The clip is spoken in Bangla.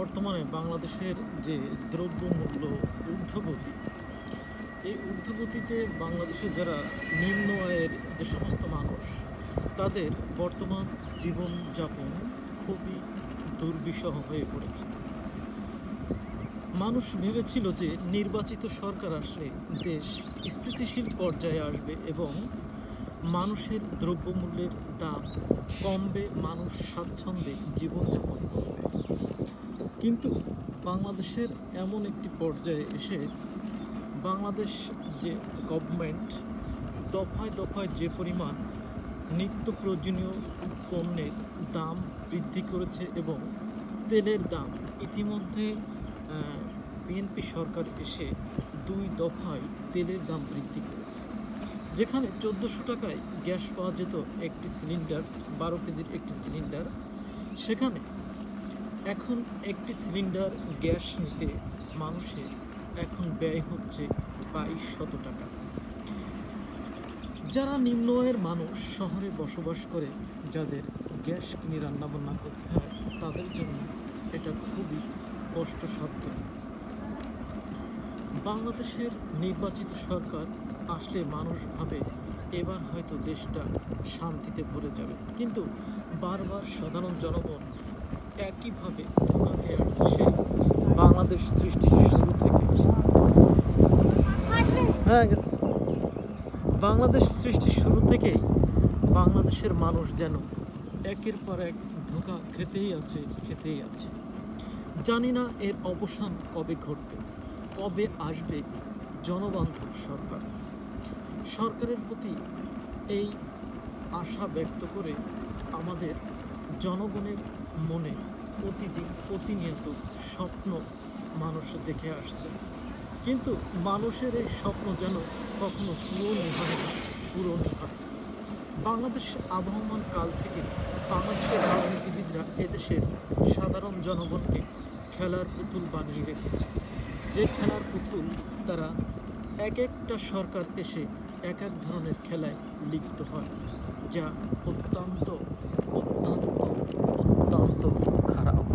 বর্তমানে বাংলাদেশের যে দ্রব্যমূল্য ঊর্ধ্বগতি, এই ঊর্ধ্বগতিতে বাংলাদেশে যারা নিম্ন আয়ের যে সমস্ত মানুষ, তাদের বর্তমান জীবনযাপন খুবই দুর্বিষহ হয়ে পড়েছে। মানুষ ভেবেছিল যে নির্বাচিত সরকার আসলে দেশ স্থিতিশীল পর্যায়ে আসবে এবং মানুষের দ্রব্যমূল্যের দাম কমবে, মানুষ স্বাচ্ছন্দ্যে জীবনযাপন করবে। কিন্তু বাংলাদেশের এমন একটি পর্যায়ে এসে বাংলাদেশ যে গভর্নমেন্ট দফায় দফায় যে পরিমাণ নিত্য প্রয়োজনীয় পণ্যের দাম বৃদ্ধি করেছে এবং তেলের দাম ইতিমধ্যে বিএনপি সরকার এসে 2 দফায় তেলের দাম বৃদ্ধি করেছে। যেখানে 1400 টাকায় গ্যাস পাওয়া যেত একটি সিলিন্ডার, 12 কেজির একটি সিলিন্ডার, সেখানে এখন একটি সিলিন্ডার গ্যাস নিতে মানুষের এখন ব্যয় হচ্ছে 2200 টাকা। যারা নিম্ন আয়ের মানুষ শহরে বসবাস করে, যাদের গ্যাস কিনে রান্নাবান্না করতে হয়, তাদের জন্য এটা খুবই কষ্টসাধ্য। বাংলাদেশের নির্বাচিত সরকার আসলে মানুষ ভাবে এবার হয়তো দেশটা শান্তিতে ভরে যাবে, কিন্তু বারবার সাধারণ জনগণ একইভাবে ধোঁকা খেয়ে আসছে সেই বাংলাদেশ সৃষ্টির শুরু থেকে। বাংলাদেশ সৃষ্টির শুরু থেকেই বাংলাদেশের মানুষ যেন একের পর এক ধোঁকা খেতেই আছে। জানি না এর অবসান কবে ঘটবে, কবে আসবে জনবান্ধব সরকার। সরকারের প্রতি এই আশা ব্যক্ত করে আমাদের জনগণের মনে প্রতিনিয়ত স্বপ্ন মানুষ দেখে আসছে, কিন্তু মানুষের এই স্বপ্ন যেন কখনো পূরণই হয় না। বাংলাদেশ আবহমান কাল থেকে বাংলাদেশের রাজনীতিবিদরা এদেশের সাধারণ জনগণকে খেলার পুতুল বানিয়ে রেখেছে। যে খেলার পুতুল তারা এক একটা সরকার এসে এক এক ধরনের খেলায় লিপ্ত হয়, যা অত্যন্ত অত্যন্ত অত্যন্ত খারাপ।